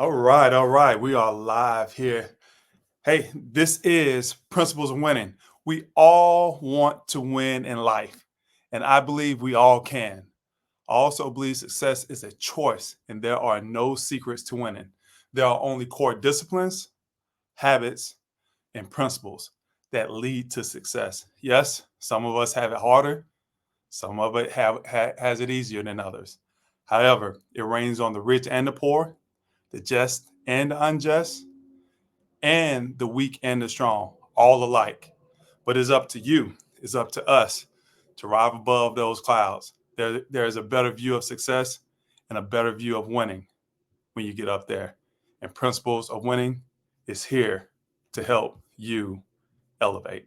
All right. We are live here. Hey, this is Principles of Winning. We all want to win in life, and I believe we all can. I also believe success is a choice, and there are no secrets to winning. There are only core disciplines, habits, and principles that lead to success. Yes, some of us have it harder, some of it has it easier than others. However, it rains on the rich and the poor, the just and the unjust, and the weak and the strong, all alike. But it's up to you, it's up to us to rise above those clouds. There's a better view of success and a better view of winning when you get up there. And Principles of Winning is here to help you elevate.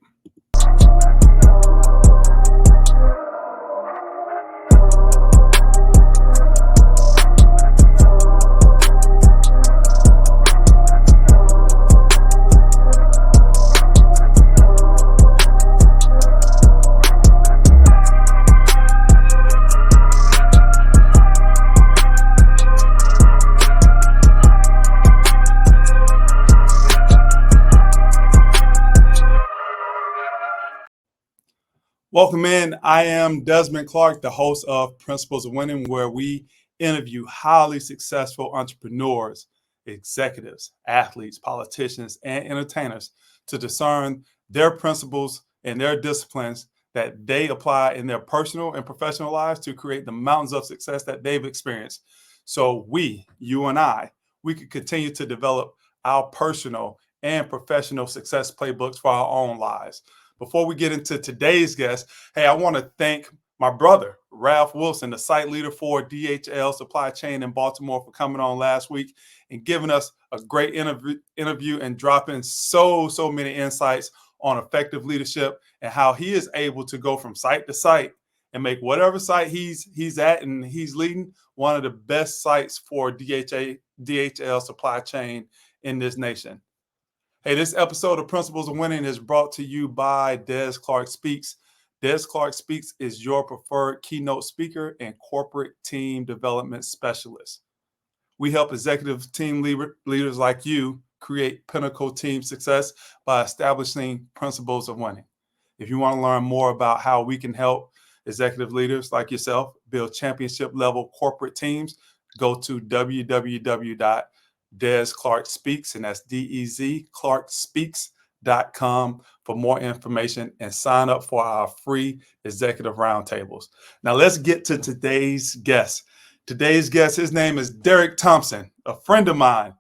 Welcome in. I am Desmond Clark, the host of Principles of Winning, where we interview highly successful entrepreneurs, executives, athletes, politicians, and entertainers to discern their principles and their disciplines that they apply in their personal and professional lives to create the mountains of success that they've experienced. So you and I, we could continue to develop our personal and professional success playbooks for our own lives. Before we get into today's guest, hey, I want to thank my brother, Ralph Wilson, the site leader for DHL Supply Chain in Baltimore, for coming on last week and giving us a great interview and dropping so many insights on effective leadership and how he is able to go from site to site and make whatever site he's at and he's leading one of the best sites for DHL Supply Chain in this nation. Hey, this episode of Principles of Winning is brought to you by Des Clark Speaks. Des Clark Speaks is your preferred keynote speaker and corporate team development specialist. We help executive team leaders like you create pinnacle team success by establishing principles of winning. If you want to learn more about how we can help executive leaders like yourself build championship level corporate teams, go to Des Clark Speaks, and that's DEZ ClarkSpeaks.com for more information and sign up for our free executive roundtables. Now let's get to today's guest. Today's guest, his name is Derek Thompson, a friend of mine,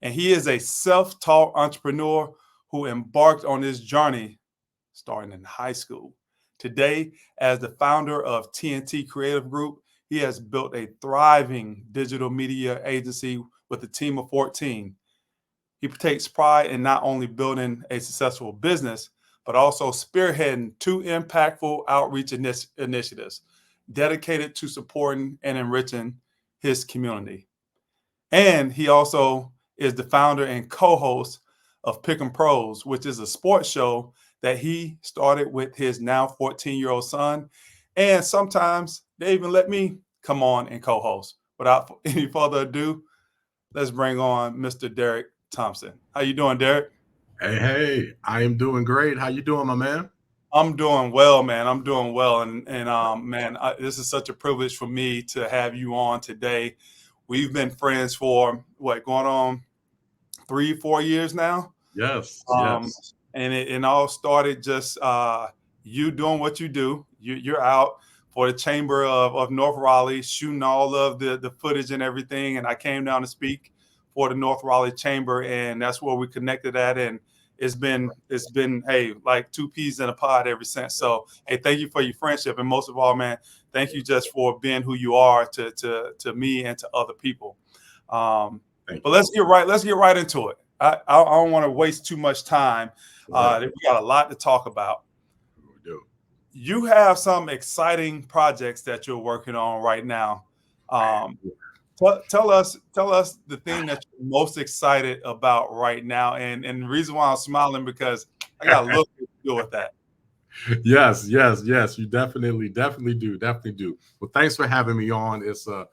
and he is a self-taught entrepreneur who embarked on this journey starting in high school. Today, as the founder of TNT Creative Group, he has built a thriving digital media agency with a team of 14. He takes pride in not only building a successful business, but also spearheading two impactful outreach initiatives dedicated to supporting and enriching his community. And he also is the founder and co-host of Pick 'em Pros, which is a sports show that he started with his now 14-year-old son. And sometimes they even let me come on and co-host. Without any further ado, let's bring on Mr. Derek Thompson. How you doing, Derek? Hey, I am doing great. How you doing, my man? I'm doing well, man. I'm doing well. And man, this is such a privilege for me to have you on today. We've been friends for going on 3-4 years now? Yes. And it all started just you doing what you do. You're out for the Chamber of North Raleigh, shooting all of the footage and everything. And I came down to speak for the North Raleigh Chamber, and that's where we connected at. And it's been hey, like two peas in a pod ever since. So hey, thank you for your friendship, and most of all, man, thank you just for being who you are to me and to other people. But let's get right into it. I don't want to waste too much time. We got a lot to talk about. We do. You have some exciting projects that you're working on right now. Tell us the thing that you're most excited about right now, and the reason why I'm smiling because I got a little bit to do with that. Yes. You definitely do. Well, thanks for having me on. It's a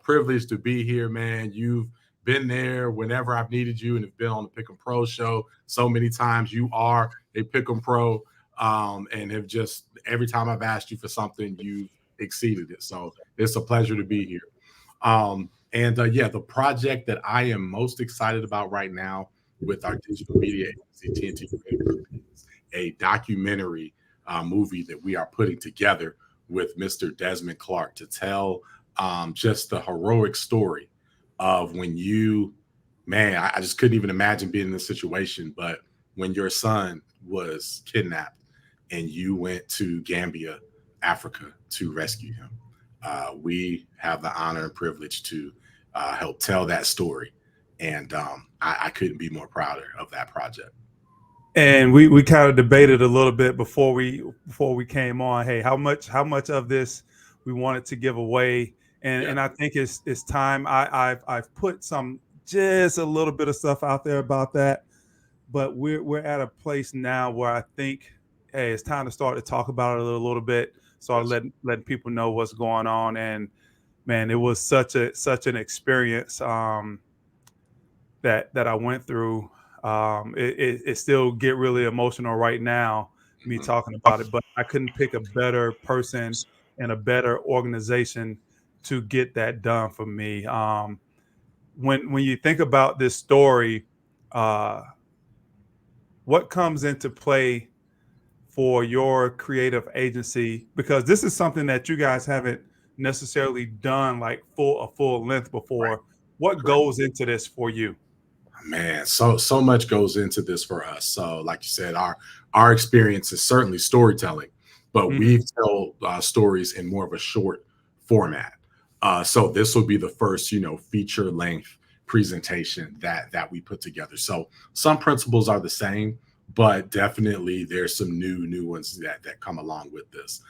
privilege to be here, man. You've been there whenever I've needed you and have been on the Pick 'em Pro show so many times. You are a Pick 'em Pro, and have just every time I've asked you for something, you've exceeded it. So it's a pleasure to be here. Yeah, the project that I am most excited about right now with our digital media agency, TNT Creative Group, is a documentary movie that we are putting together with Mr. Desmond Clark to tell just the heroic story of when I just couldn't even imagine being in this situation, but when your son was kidnapped and you went to Gambia, Africa, to rescue him. We have the honor and privilege to help tell that story. And I couldn't be more prouder of that project. And we kind of debated a little bit before we came on. Hey, how much of this we wanted to give away, and I think it's time. I've put just a little bit of stuff out there about that, but we're at a place now where I think, hey, it's time to start to talk about it a little bit. So I'll letting people know what's going on. And man, it was such an experience that I went through. It still get really emotional right now, me talking about it, but I couldn't pick a better person and a better organization to get that done for me. When you think about this story, what comes into play for your creative agency? Because this is something that you guys haven't necessarily done like a full length before. Right. What goes into this for you? Man, so much goes into this for us. So, like you said, our experience is certainly storytelling, but we tell stories in more of a short format. So this will be the first, feature length presentation that we put together. So some principles are the same, but definitely there's some new ones that come along with this,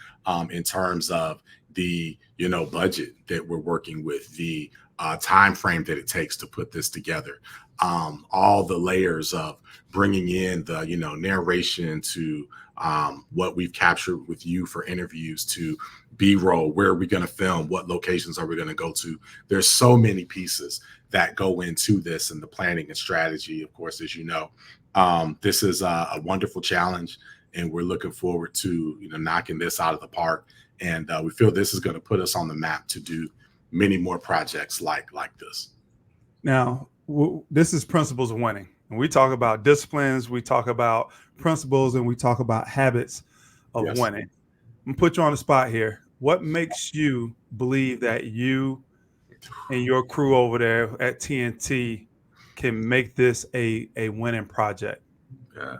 in terms of the budget that we're working with, the time frame that it takes to put this together, all the layers of bringing in the narration to what we've captured with you for interviews, to B-roll, where are we going to film, what locations are we going to go to. There's so many pieces that go into this, and the planning and strategy, of course, as you know. This is a wonderful challenge, and we're looking forward to knocking this out of the park. And we feel this is going to put us on the map to do many more projects like this. Now, this is Principles of Winning. And we talk about disciplines, we talk about principles, and we talk about habits of winning. I'm going to put you on the spot here. What makes you believe that you and your crew over there at TNT can make this a winning project? Yeah.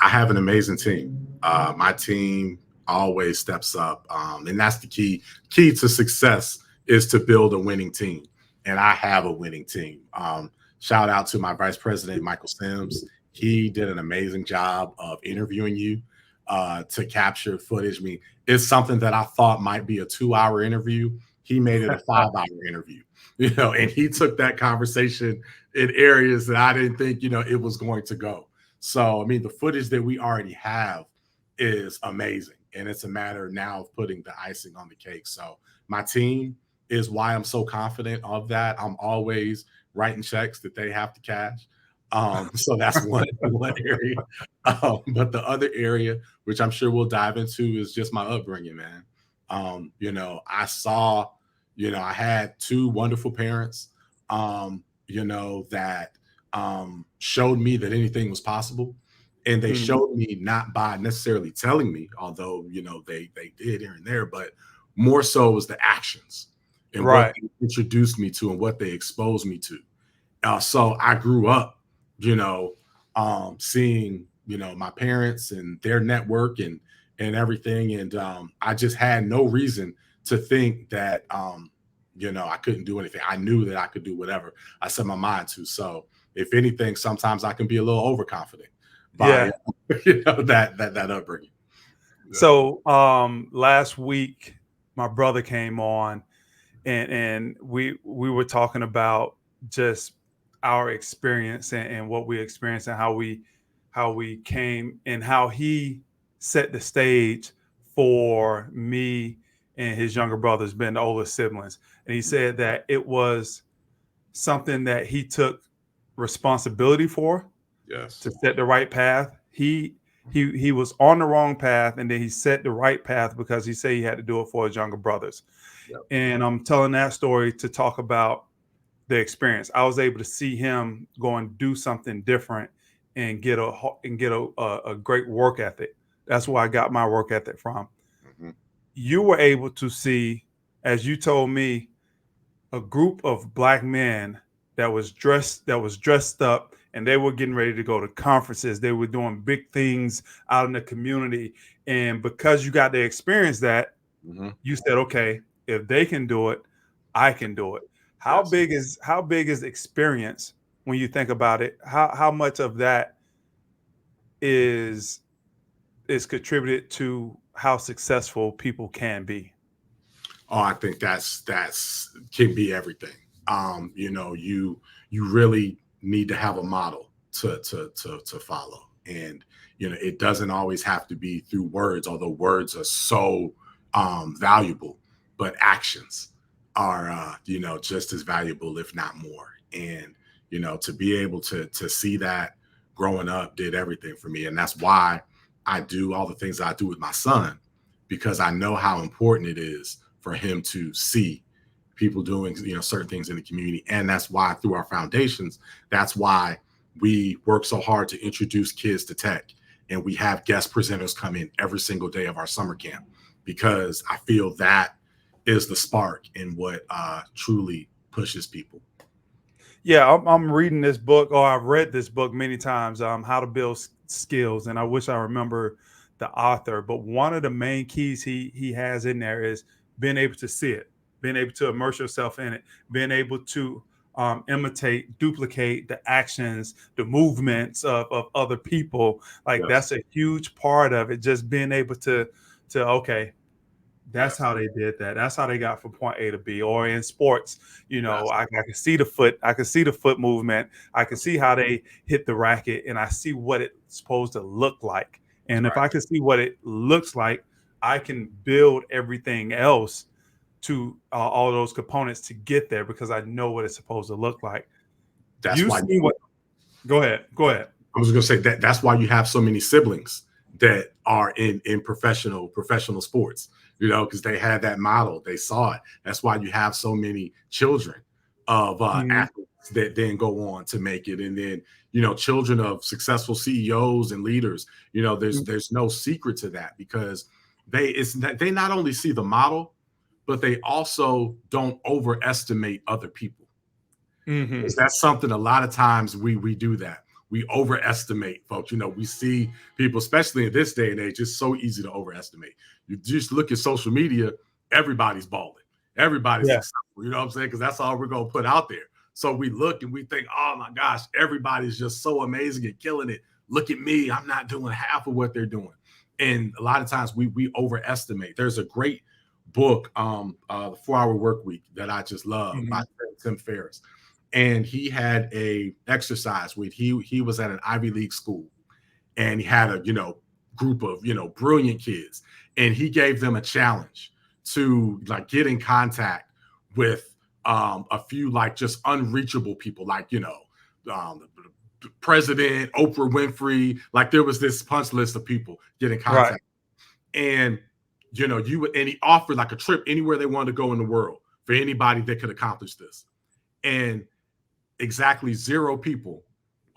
I have an amazing team. My team always steps up, and that's the key to success, is to build a winning team. And I have a winning team. Shout out to my vice president, Michael Sims. He did an amazing job of interviewing you to capture footage. I mean, it's something that I thought might be a 2-hour interview. He made it a 5-hour interview, and he took that conversation in areas that I didn't think, it was going to go. So, I mean, the footage that we already have is amazing. And it's a matter now of putting the icing on the cake. So my team is why I'm so confident of that. I'm always writing checks that they have to cash. So that's one area. But the other area, which I'm sure we'll dive into, is just my upbringing, man. I saw, I had 2 wonderful parents, that showed me that anything was possible. And they showed me not by necessarily telling me, although, they did here and there, but more so was the actions and what they introduced me to and what they exposed me to. So I grew up, seeing, my parents and their network and everything. And I just had no reason to think that, I couldn't do anything. I knew that I could do whatever I set my mind to. So if anything, sometimes I can be a little overconfident by that upbringing. So last week, my brother came on, and we were talking about just our experience and what we experienced and how we came and how he set the stage for me and his younger brothers, being the oldest siblings. And he said that it was something that he took responsibility for Yes. to set the right path. He was on the wrong path, and then he set the right path because he said he had to do it for his younger brothers. Yep. And I'm telling that story to talk about the experience. I was able to see him go and do something different and get a great work ethic. That's where I got my work ethic from. Mm-hmm. You were able to see, as you told me, a group of black men that was dressed up, and they were getting ready to go to conferences. They were doing big things out in the community. And because you got to experience that, Mm-hmm. you said, okay, if they can do it, I can do it. How Yes. big is experience when you think about it? How much of that is contributed to how successful people can be? Oh, I think that's can be everything. You really need to have a model to follow, and it doesn't always have to be through words, although words are so valuable, but actions are just as valuable, if not more. And to be able to see that growing up did everything for me, and that's why I do all the things I do with my son, because I know how important it is for him to see people doing certain things in the community. And that's why through our foundations, that's why we work so hard to introduce kids to tech, and we have guest presenters come in every single day of our summer camp, because I feel that is the spark in what truly pushes people. Yeah, I'm reading this book, or I've read this book many times, How to Build Skills, and I wish I remember the author. But one of the main keys he has in there is being able to see it, being able to immerse yourself in it, being able to imitate, duplicate the actions, the movements of other people. Like Yes. that's a huge part of it. Just being able to okay, that's Yes. how they did that. That's how they got from point A to B. Or in sports, Yes. I can see the foot. I can see the foot movement. I can That's see how they hit the racket, and I see what it's supposed to look like. And if right. I can see what it looks like, I can build everything else to all those components to get there because I know what it's supposed to look like. That's You why see what? Go ahead. Go ahead. I was going to say that's why you have so many siblings that are in professional sports, because they had that model, they saw it. That's why you have so many children of Mhm. athletes that then go on to make it, and then children of successful CEOs and leaders. There's no secret to that, because they not only see the model, but they also don't overestimate other people. Mhm. Because that's something a lot of times we do that. We overestimate folks. We see people, especially in this day and age, it's so easy to overestimate. You just look at social media, everybody's balling. Everybody's Yeah. successful. You know what I'm saying? Because that's all we're going to put out there. So we look and we think, oh my gosh, everybody's just so amazing and killing it. Look at me. I'm not doing half of what they're doing. And a lot of times we overestimate. There's a great book, The 4 Hour Work Week, that I just love, by Mhm. Tim Ferriss. And he had a exercise where he was at an Ivy League school, and he had a group of brilliant kids, and he gave them a challenge to like get in contact with a few like just unreachable people, like President Oprah Winfrey. Like there was this punch list of people get in Right. contact, and and he offered like a trip anywhere they wanted to go in the world for anybody that could accomplish this. And exactly 0 people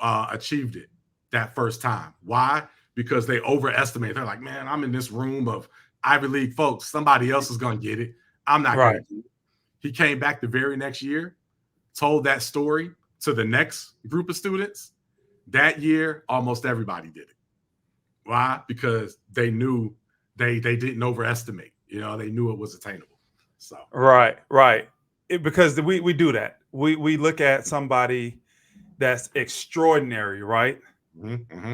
achieved it that first time. Why? Because they overestimate. They're like, man, I'm in this room of Ivy League folks. Somebody else is going to get it. I'm not going Right. to do it. He came back the very next year, told that story to the next group of students. That year, almost everybody did it. Why? Because they knew they didn't overestimate. They knew it was attainable. So Right. Right. Because we do that. We look at somebody that's extraordinary, right? mm-hmm.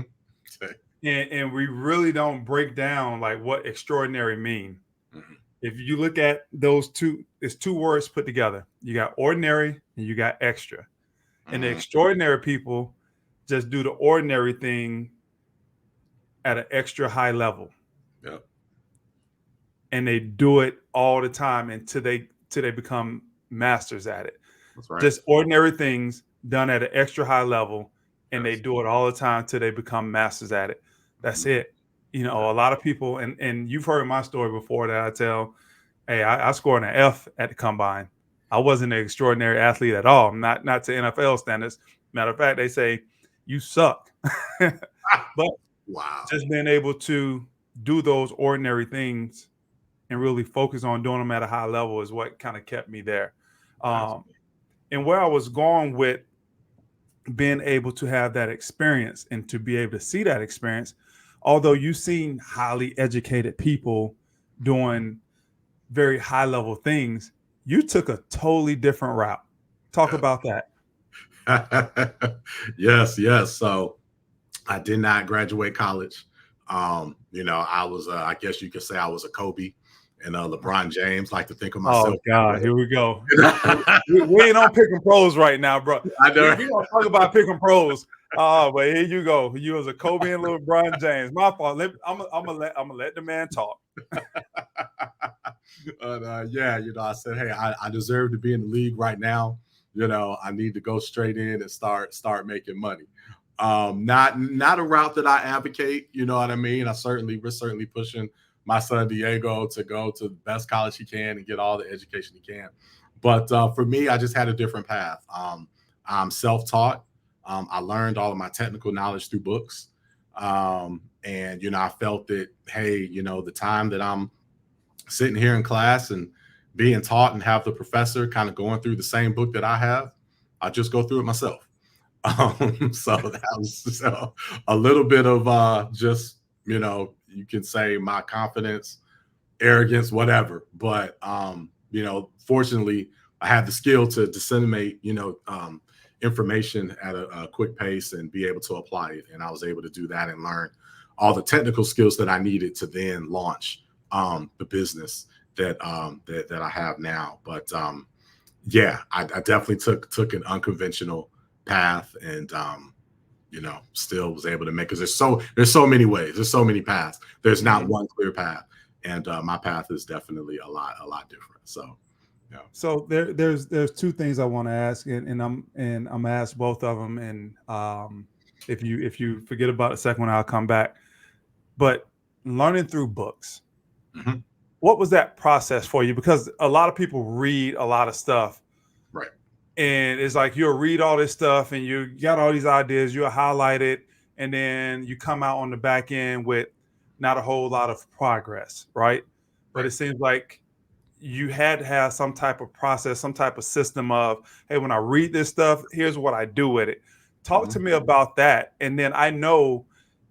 And we really don't break down like what extraordinary mean. Mm-hmm. If you look at those two, it's 2 words put together. You got ordinary and you got extra. And the Mm-hmm. extraordinary people just do the ordinary thing at an extra high level. Yep. And they do it all the time until they become masters at it. That's right. Just ordinary things done at an extra high level, and they Yes. do it all the time till they become masters at it. That's it. A lot of people, and you've heard my story before that I tell, hey, I scored an F at the combine. I wasn't an extraordinary athlete at all, not to NFL standards. Matter of fact, they say you suck. But Wow. just being able to do those ordinary things and really focus on doing them at a high level is what kind of kept me there. And where I was going with being able to have that experience and to be able to see that experience, although you've seen highly educated people doing very high level things, you took a totally different route. Talk about that. Yes. So I did not graduate college. I was, I guess you could say I was a Kobe and LeBron James. Like to think of myself. Oh God, here we go. we ain't on pick and pros right now, bro. I know. We don't talk about pick and pros. But here you go. You was a Kobe and LeBron James. My fault. I'm gonna let the man talk. Yeah, I said, hey, I deserve to be in the league right now. I need to go straight in and start making money. Not a route that I advocate. You know what I mean? We're certainly pushing my son Diego to go to the best college he can and get all the education he can. But for me, I just had a different path. I'm self-taught. I learned all of my technical knowledge through books. And, I felt that, hey, the time that I'm sitting here in class and being taught and have the professor kind of going through the same book that I have, I just go through it myself. So that was a little bit of just, you can say my confidence, arrogance, whatever. But, fortunately, I had the skill to disseminate, information at a quick pace and be able to apply it. And I was able to do that and learn all the technical skills that I needed to then launch the business that I have now. But yeah, I definitely took an unconventional path and still was able to make, because there's so many ways, there's so many paths. There's not one clear path. And my path is definitely a lot different. So yeah. So there's two things I want to ask, and I'm gonna ask both of them. And if you forget about the second one, I'll come back. But learning through books, what was that process for you? Because a lot of people read a lot of stuff, right? And it's like you'll read all this stuff and you got all these ideas, you'll highlight it, and then you come out on the back end with not a whole lot of progress, right? But it seems like you had to have some type of process, some type of system of, hey, when I read this stuff, here's what I do with it. Talk to me about that. And then I know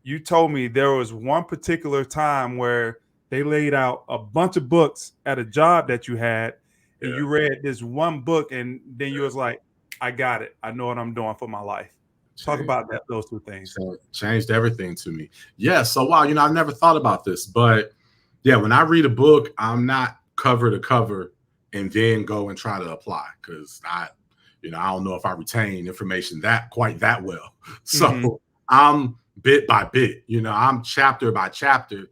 you told me there was one particular time where they laid out a bunch of books at a job that you had, and you read this one book, and then you was like, I got it. I know what I'm doing for my life. Talk about those two things. So changed everything to me. Yeah. So wow, I've never thought about this, but yeah, when I read a book, I'm not cover to cover and then go and try to apply, because I don't know if I retain information quite that well. So I'm bit by bit, I'm chapter by chapter,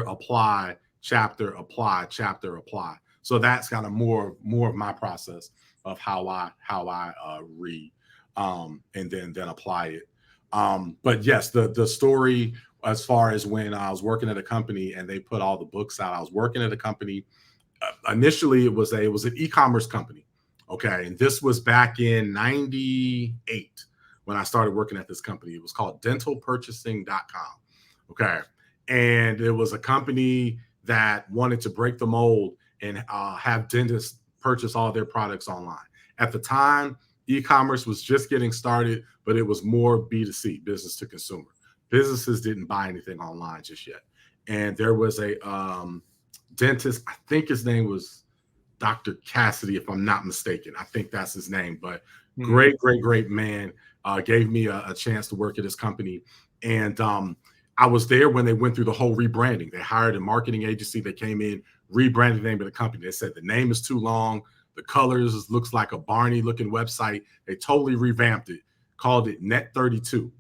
apply, chapter apply, chapter apply. So that's kind of more of my process of how I read and then apply it. But yes, the story as far as when I was working at a company and they put all the books out. I was working at a company. Initially, it was an e-commerce company. Okay, and this was back in '98 when I started working at this company. It was called dentalpurchasing.com. Okay, and it was a company that wanted to break the mold and have dentists purchase all their products online. At the time, e-commerce was just getting started, but it was more B2C, business to consumer. Businesses didn't buy anything online just yet. And there was a dentist, I think his name was Dr. Cassidy, if I'm not mistaken. I think that's his name, but great man, gave me a chance to work at his company. And I was there when they went through the whole rebranding. They hired a marketing agency that came in, rebranded the name of the company. They said the name is too long. The colors looks like a Barney looking website. They totally revamped it, called it Net 32,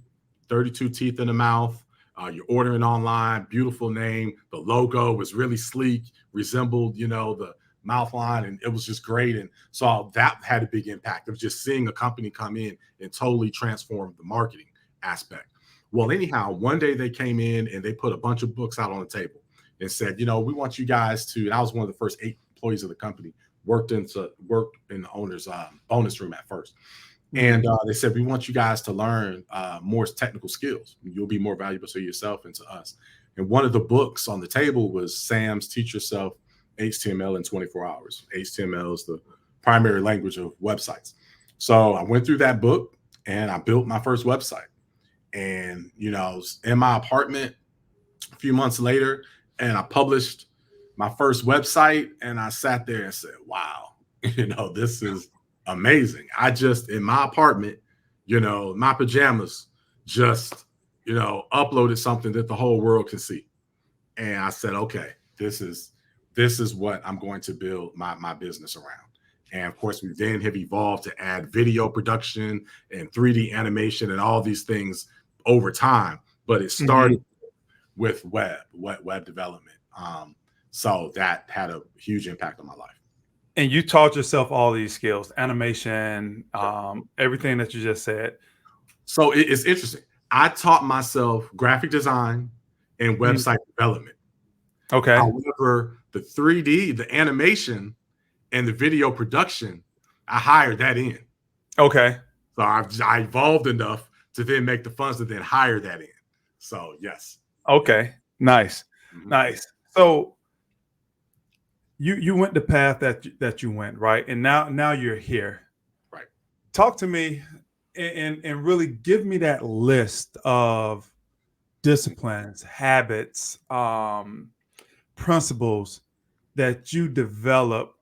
32 teeth in the mouth. You're ordering online, beautiful name. The logo was really sleek, resembled, the mouth line, and it was just great. And so that had a big impact of just seeing a company come in and totally transform the marketing aspect. Well, anyhow, one day they came in and they put a bunch of books out on the table and said, you know, we want you guys to, and I was one of the first 8 employees of the company, worked in the owner's bonus room at first. And they said, we want you guys to learn more technical skills. You'll be more valuable to yourself and to us. And one of the books on the table was Sam's Teach Yourself HTML in 24 Hours. HTML is the primary language of websites. So I went through that book and I built my first website. And, you know, I was in my apartment a few months later, and I published my first website, and I sat there and said, wow, you know, this is amazing. I just, in my apartment, you know, my pajamas, just, you know, uploaded something that the whole world can see. And I said, okay, this is what I'm going to build my business around. And of course, we then have evolved to add video production and 3D animation and all these things over time. But it started with web development. So that had a huge impact on my life. And you taught yourself all these skills, animation, everything that you just said. So it's interesting. I taught myself graphic design and website development. Okay. However, the 3D, the animation, and the video production, I hired that in. Okay. So I evolved enough to then make the funds to then hire that in. So yes. Okay. Nice. Nice. So you went the path that you went, right? And now you're here. Right. Talk to me and really give me that list of disciplines, habits, principles that you developed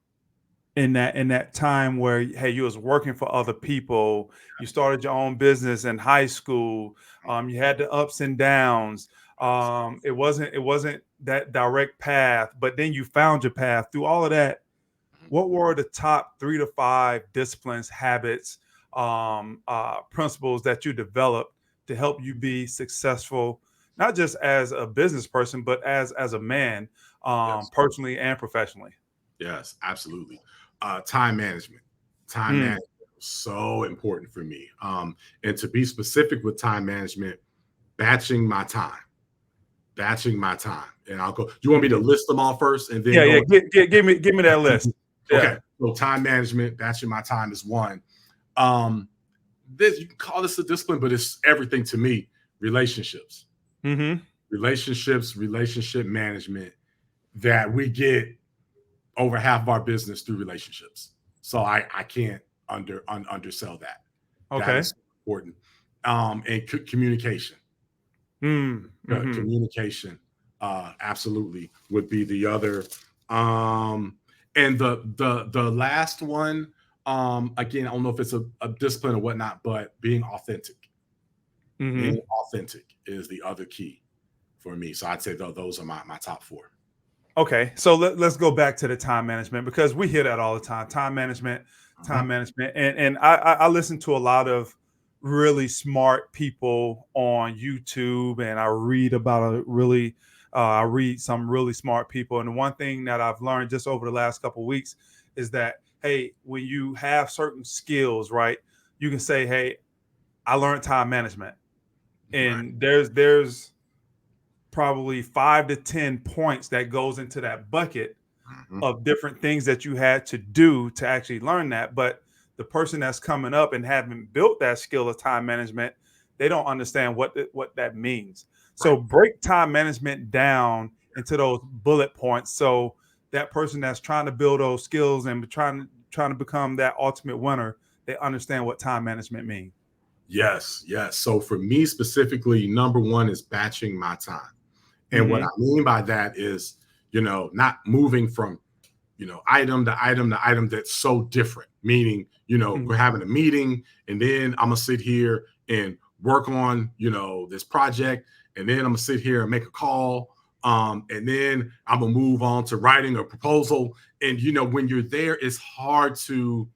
in that time where, hey, you was working for other people, you started your own business in high school, you had the ups and downs. It wasn't that direct path, but then you found your path through all of that. What were the top 3 to 5 disciplines, habits, principles that you developed to help you be successful, not just as a business person, but as a man, personally and professionally? Yes, absolutely. Time management. Time management was so important for me. And to be specific with time management, batching my time. And I'll go. Do you want me to list them all first and then give me that list. Okay. So time management, batching my time is one. You can call this a discipline, but it's everything to me. Relationships. Relationship management, that we get over half of our business through relationships. So I can't undersell that. Okay. That is important. And communication. Communication, absolutely, would be the other. And the last one, again, I don't know if it's a discipline or whatnot, but being authentic. Being authentic is the other key for me. So I'd say those are my top 4. Okay, so let's go back to the time management, because we hear that all the time. Time management, and I listen to a lot of really smart people on YouTube, and I read about I read some really smart people. And the one thing that I've learned just over the last couple of weeks is that, hey, when you have certain skills, right, you can say, hey, I learned time management, and there's probably 5 to 10 points that goes into that bucket of different things that you had to do to actually learn that. But the person that's coming up and haven't built that skill of time management, they don't understand what that means. So break time management down into those bullet points, so that person that's trying to build those skills and trying to become that ultimate winner, they understand what time management means. Yes. So for me specifically, number 1 is batching my time. And what I mean by that is, you know, not moving from, you know, item to item to item that's so different. Meaning, you know, we're having a meeting, and then I'm gonna sit here and work on, you know, this project, and then I'm gonna sit here and make a call, and then I'm gonna move on to writing a proposal. And you know, when you're there, it's hard to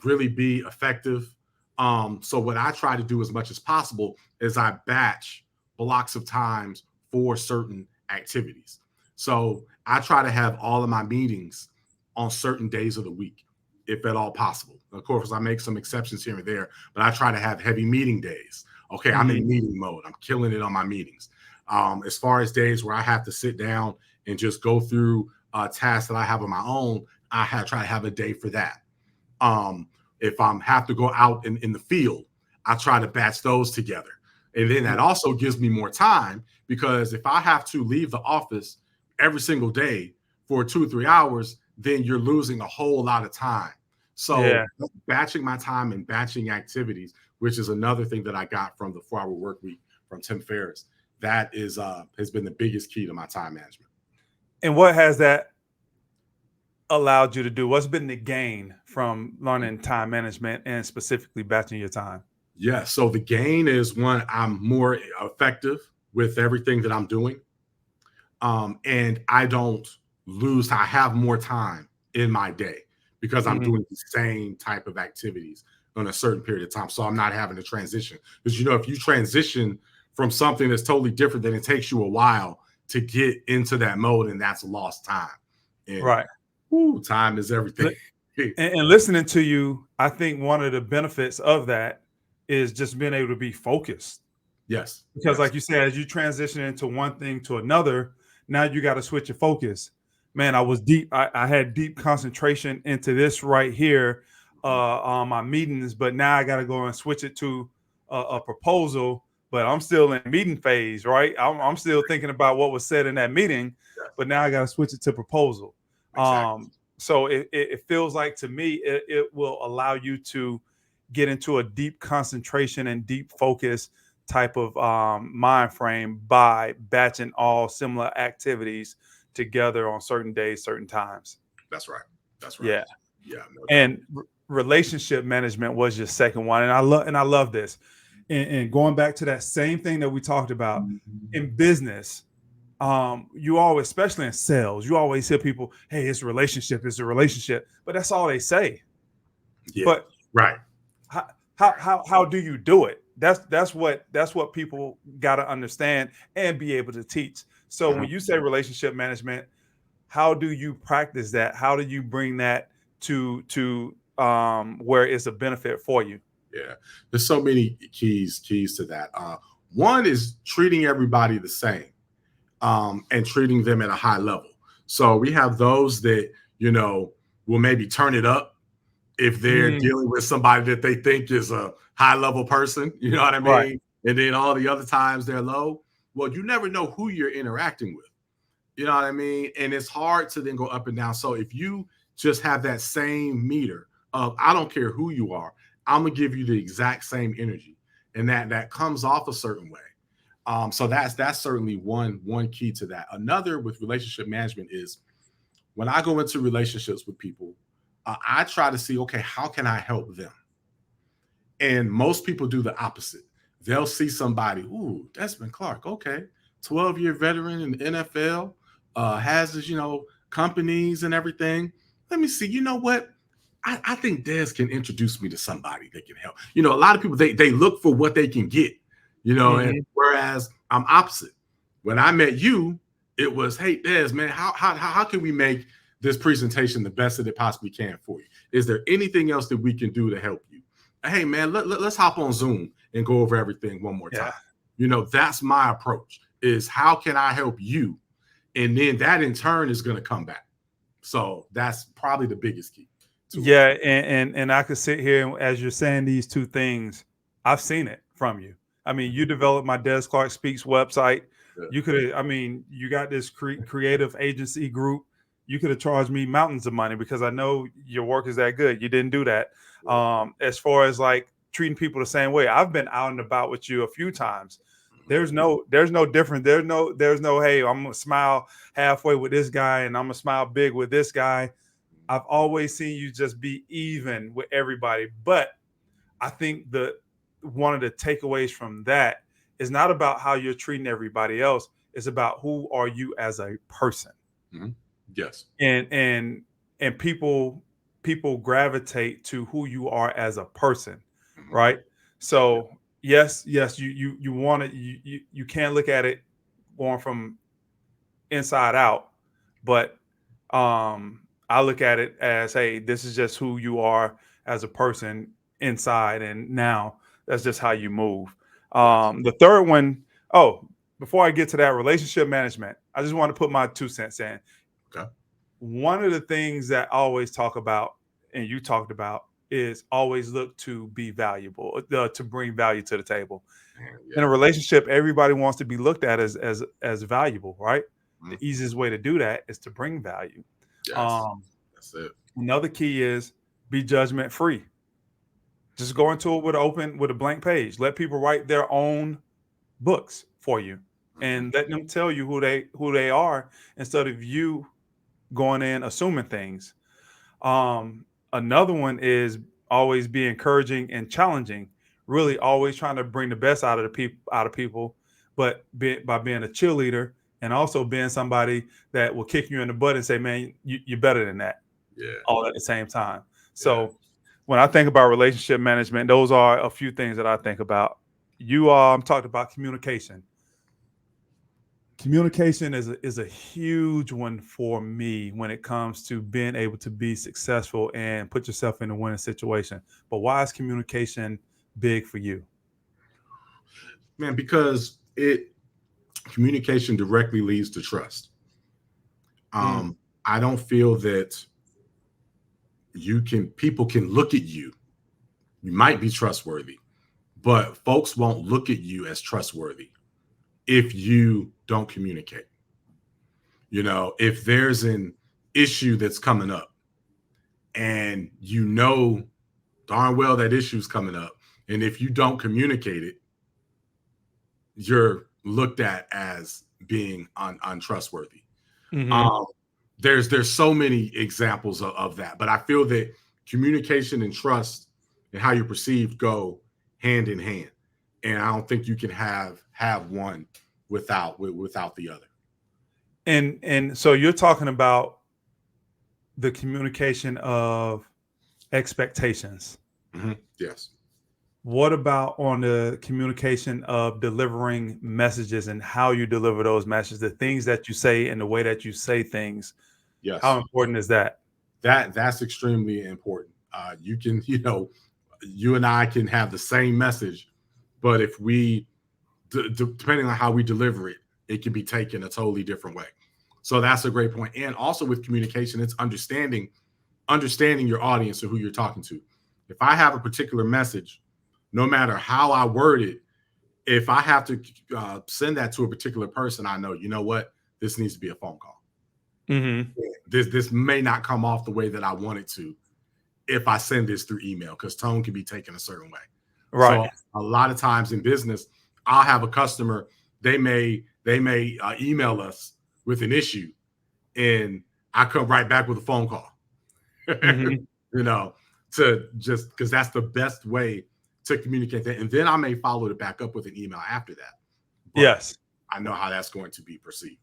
really be effective. So what I try to do as much as possible is I batch blocks of times for certain activities. So I try to have all of my meetings on certain days of the week, if at all possible. Of course, I make some exceptions here and there, but I try to have heavy meeting days. Okay, I'm in meeting mode. I'm killing it on my meetings. As far as days where I have to sit down and just go through tasks that I have on my own, try to have a day for that. If I have to go out in the field, I try to batch those together. And then that also gives me more time, because if I have to leave the office every single day for 2 or 3 hours, then you're losing a whole lot of time. So batching my time and batching activities, which is another thing that I got from the 4-Hour Work Week from Tim Ferriss, that is has been the biggest key to my time management. And what has that allowed you to do? What's been the gain from learning time management and specifically batching your time? Yeah, so the gain is, one, I'm more effective with everything that I'm doing. And I don't lose, I have more time in my day because I'm doing the same type of activities on a certain period of time. So I'm not having to transition. Because, if you transition from something that's totally different, then it takes you a while to get into that mode, and that's lost time. And time is everything. And listening to you, I think one of the benefits of that is just being able to be focused. Yes. Because like you said, as you transition into one thing to another, now you got to switch your focus. Man, I was deep. I had deep concentration into this right here on my meetings, but now I got to go and switch it to a proposal, but I'm still in meeting phase, right? I'm still thinking about what was said in that meeting, but now I got to switch it to proposal. Exactly. So it feels like, to me, it will allow you to get into a deep concentration and deep focus type of mind frame by batching all similar activities together on certain days, certain times. That's right. Yeah. No and relationship management was your second one, and I love this. And going back to that same thing that we talked about in business, you always, especially in sales, you always hear people, "Hey, it's a relationship, but that's all they say. Yeah. But right. How do you do it? That's what people got to understand and be able to teach. So when you say relationship management, how do you practice that? How do you bring that to where it's a benefit for you? Yeah, there's so many keys to that. One is treating everybody the same, and treating them at a high level. So we have those that will maybe turn it up if they're dealing with somebody that they think is a high level person, you know what I mean? Right. And then all the other times they're low. Well, you never know who you're interacting with, you know what I mean? And it's hard to then go up and down. So if you just have that same meter of, I don't care who you are, I'm gonna give you the exact same energy, and that comes off a certain way. So that's certainly one key to that. Another with relationship management is, when I go into relationships with people, I try to see, okay, how can I help them? And most people do the opposite. They'll see somebody, ooh, Desmond Clark, okay, 12-year veteran in the NFL, has his, companies and everything. Let me see, you know what? I think Des can introduce me to somebody that can help. A lot of people, they look for what they can get, and whereas I'm opposite. When I met you, it was, hey, Des, man, how can we make this presentation the best that it possibly can for you? Is there anything else that we can do to help you? Hey, man, let's hop on Zoom and go over everything one more time. That's my approach, is how can I help you? And then that in turn is going to come back. So that's probably the biggest key. Yeah, and I could sit here, and as you're saying these two things, I've seen it from you. I mean, you developed my Des Clark Speaks website. Yeah. You could have, you got this creative agency group. You could have charged me mountains of money because I know your work is that good. You didn't do that. As far as like treating people the same way, I've been out and about with you a few times. There's no different. There's no, hey, I'm gonna smile halfway with this guy and I'm gonna smile big with this guy. I've always seen you just be even with everybody. But I think one of the takeaways from that is not about how you're treating everybody else. It's about who are you as a person. Mm-hmm. Yes. And people gravitate to who you are as a person, right? So yes, you want it. You can't look at it going from inside out, but I look at it as, hey, this is just who you are as a person inside, and now that's just how you move. Yes. The third one, oh, before I get to that, relationship management, I just want to put my 2 cents in. Okay. One of the things that I always talk about, and you talked about, is always look to be valuable, to bring value to the table. In a Yeah. relationship, everybody wants to be looked at as valuable, right? The Mhm. easiest way to do that is to bring value. Yes. Um, That's it. Another key is be judgment free. Just go into it with a blank page. Let people write their own books for you, Mhm. and let them tell you who they are instead of you going in assuming things. Another one is always be encouraging and challenging. Really, always trying to bring the best out of people, but by being a cheerleader and also being somebody that will kick you in the butt and say, "Man, you're better than that." Yeah. All at the same time. Yeah. So when I think about relationship management, those are a few things that I think about. You talked about communication. Communication is a huge one for me when it comes to being able to be successful and put yourself in a winning situation. But why is communication big for you? Man, because it communication directly leads to trust. Mm, I don't feel that people can look at you. You might be trustworthy, but folks won't look at you as trustworthy if you don't communicate. If there's an issue that's coming up and darn well that issue's coming up, and if you don't communicate it, you're looked at as being untrustworthy. hmm Um, there's so many examples of that, but I feel that communication and trust and how you're perceived go hand in hand, and I don't think you can have one without the other. And so you're talking about the communication of expectations. Yes. What about on the communication of delivering messages and how you deliver those messages, the things that you say and the way that you say things? How Yes. important is that? That's extremely important. You can, you and I can have the same message, but if depending on how we deliver it, it can be taken a totally different way. So that's a great point. And also with communication, it's understanding your audience or who you're talking to. If I have a particular message, no matter how I word it, if I have to send that to a particular person, I know, you know what, this needs to be a phone call. Hmm. This may not come off the way that I want it to if I send this through email, because tone can be taken a certain way. So Right. a lot of times in business, I'll have a customer, they may email us with an issue, and I come right back with a phone call. Hmm. you know, to just because that's the best way to communicate that. And then I may follow it back up with an email after that. But Yes. I know how that's going to be perceived.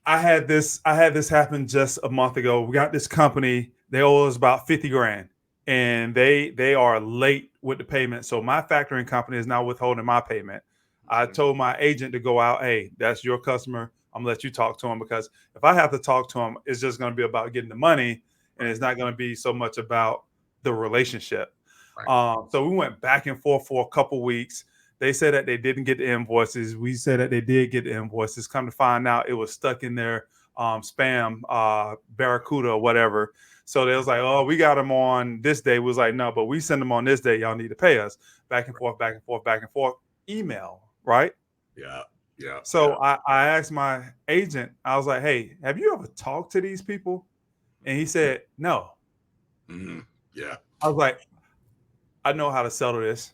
I had this happen just a month ago. We got this company, they owe us about 50 grand, and they are late with the payment. So my factoring company is now withholding my payment. I told my agent to go out, hey, that's your customer. I'm gonna let you talk to him, because if I have to talk to him, it's just gonna be about getting the money, and Right, it's not gonna be so much about the relationship. right, So we went back and forth for a couple weeks. They said that they didn't get the invoices. We said that they did get the invoices. Come to find out, it was stuck in their spam, Barracuda or whatever. So they was like, "Oh, we got them on this day." We was like, "No, but we send them on this day. Y'all need to pay us." Back and right. forth, back and forth, back and forth. Email, right? Yeah, yeah, So yeah. I asked my agent. I was like, "Hey, have you ever talked to these people?" And he said, "No." Mm-hmm. Yeah, I was like, "I know how to settle this."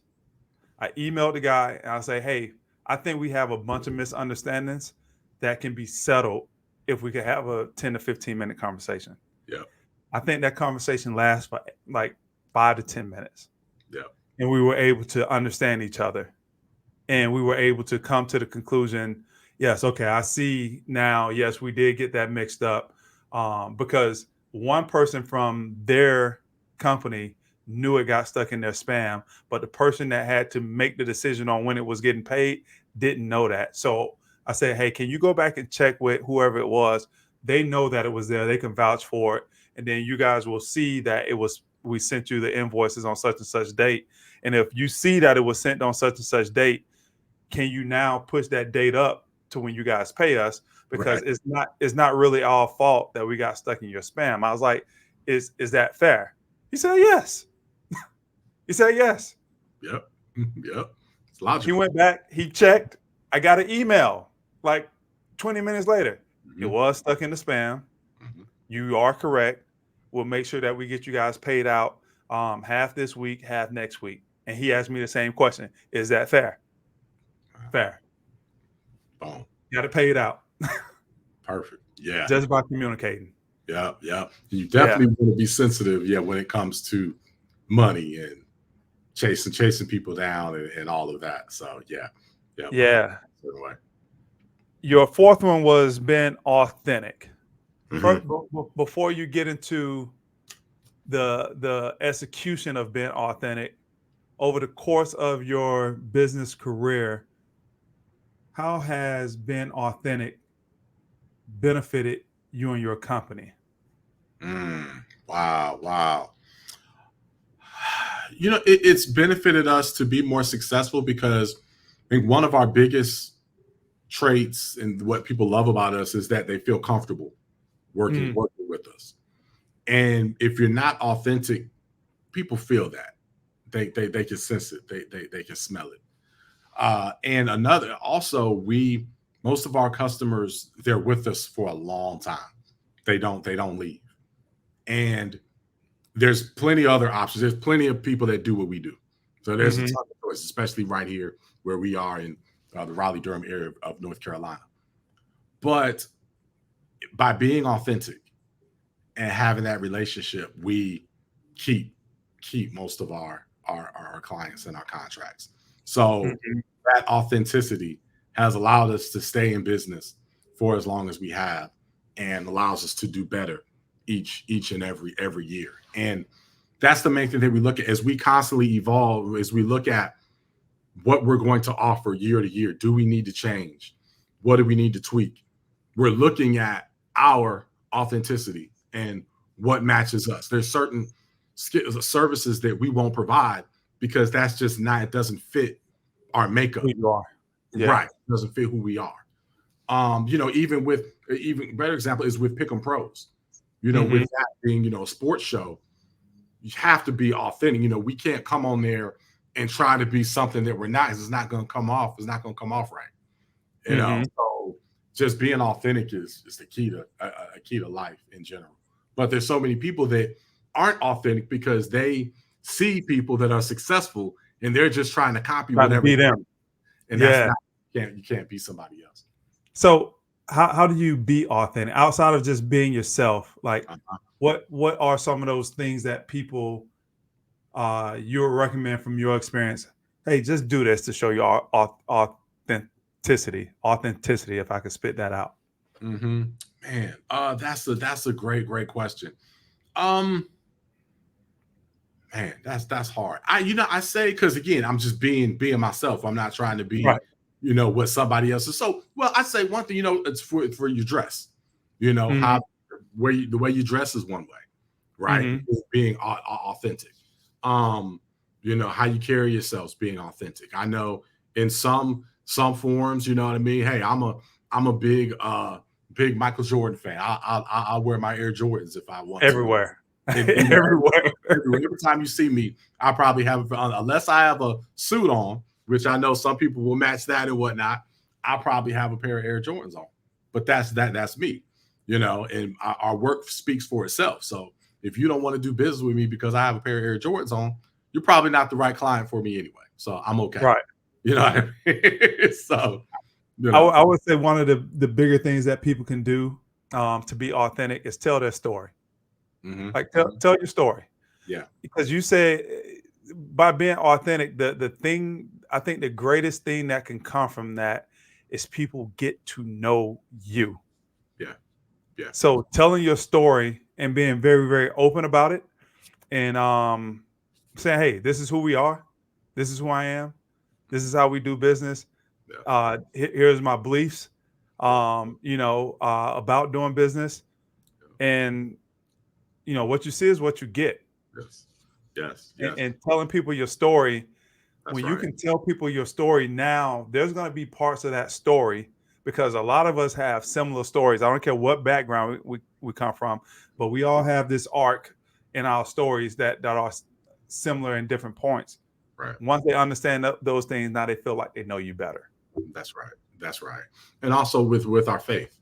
I emailed the guy and I say, "Hey, I think we have a bunch of misunderstandings that can be settled if we could have a 10 to 15-minute conversation." yeah, I think that conversation lasts for like 5 to 10 minutes. yeah. And we were able to understand each other. And we were able to come to the conclusion, yes, okay, I see now. Yes, we did get that mixed up, because one person from their company knew it got stuck in their spam, but the person that had to make the decision on when it was getting paid didn't know that. So I said, hey, can you go back and check with whoever it was? they know that it was there. They can vouch for it. And then you guys will see that we sent you the invoices on such and such date. And if you see that it was sent on such and such date, can you now push that date up to when you guys pay us? Because it's not really our fault that we got stuck in your spam. I was like, is that fair? He said yes. He said yes. Yep. Yep. It's logical. He went back, he checked. I got an email like 20 minutes later. It was stuck in the spam. You are correct. We'll make sure that we get you guys paid out half this week, half next week. And he asked me the same question. Is that fair? Fair. Boom. You got to pay it out. Perfect. Yeah. Just by communicating. Yeah. Yeah. You definitely want to be sensitive. Yeah. When it comes to money and chasing people down and all of that. So yeah. Yeah. Yeah. Your fourth one was being authentic. Before you get into the execution of being authentic, over the course of your business career, how has being authentic benefited you and your company? Wow. You know, it's benefited us to be more successful because I think one of our biggest traits and what people love about us is that they feel comfortable working with us. And if you're not authentic, people feel that. They can sense it. They can smell it. And another, also, most of our customers, they're with us for a long time. They don't leave. And there's plenty of other options. There's plenty of people that do what we do. So there's a ton of choice, especially right here where we are in the Raleigh-Durham area of North Carolina. But by being authentic and having that relationship, we keep most of our clients and our contracts. So that authenticity has allowed us to stay in business for as long as we have, and allows us to do better each and every year. And that's the main thing that we look at as we constantly evolve, as we look at what we're going to offer year to year. Do we need to change? What do we need to tweak? We're looking at our authenticity and what matches us. There's certain services that we won't provide because that's just not, it doesn't fit our makeup. Who you are. Yeah. Right. It doesn't fit who we are. You know, even better example is with Pick'em Pros. You know, with that being, you know, a sports show, you have to be authentic. You know, we can't come on there and try to be something that we're not. It's not going to come off. It's not going to come off right. You know, so just being authentic is the key to a key to life in general. But there's so many people that aren't authentic because they see people that are successful and they're just trying to copy whatever. Be them. And that's not, you can't be somebody else. So how do you be authentic outside of just being yourself? Like what are some of those things that people you would recommend from your experience? Hey, just do this to show your authenticity, if I could spit that out. Man, that's a great question. Man, that's hard. I say, because again, I'm just being myself. I'm not trying to be, you know, what somebody else is. So, well, I say one thing, you know, it's for your dress, you know, the way you dress is one way, right? Being authentic. You know, how you carry yourselves, being authentic. I know in some forums, you know what I mean? Hey, I'm a big Michael Jordan fan. I'll wear my Air Jordans if I want everywhere. to. Everywhere. Every time you see me, I probably have, unless I have a suit on, which I know some people will match that and whatnot, I'll probably have a pair of Air Jordans on. But that's me, you know, and our work speaks for itself. So if you don't want to do business with me because I have a pair of Air Jordans on, you're probably not the right client for me anyway. So I'm okay. Right. You know what I mean? So, you know. I would say one of the bigger things that people can do to be authentic is tell their story. Like tell your story. Yeah. Because you say by being authentic, the thing, I think the greatest thing that can come from that is people get to know you. Yeah. Yeah. So telling your story and being very, very open about it and saying, hey, this is who we are. This is who I am. This is how we do business. Yeah. Here's my beliefs. about doing business, and what you see is what you get. Yes. Yes. And, Yes. and telling people your story, That's when you right. can tell people your story now, there's going to be parts of that story, because a lot of us have similar stories. I don't care what background we come from, but we all have this arc in our stories that are similar in different points. Right. Once they understand those things, now they feel like they know you better. That's right. That's right. And also with our faith,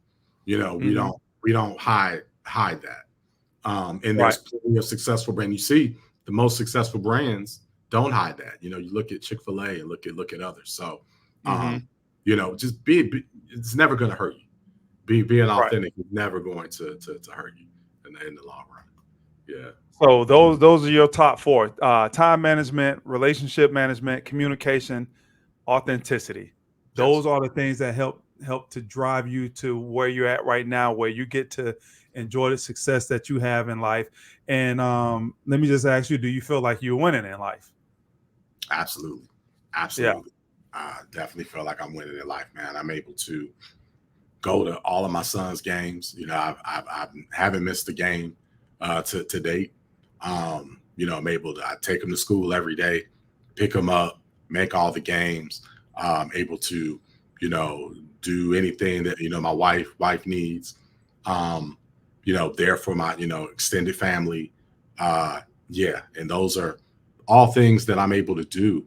we Hmm. don't hide that. And Right. there's plenty of successful brands. You see, the most successful brands don't hide that. You look at Chick-fil-A and look at others. So, Hmm. just it's never going to hurt you. Being Right. authentic is never going to hurt you in the long run. Yeah. So those are your top four: time management, relationship management, communication, authenticity. Yes. Those are the things that help to drive you to where you're at right now, where you get to enjoy the success that you have in life. And let me just ask you, do you feel like you're winning in life? Absolutely. Yeah. Absolutely. I definitely feel like I'm winning in life, man. I'm able to go to all of my son's games. I haven't missed a game to date. I'm able to I take him to school every day, pick him up, make all the games. Able to, do anything that my wife needs. Um, there for my extended family. Yeah, and those are all things that I'm able to do.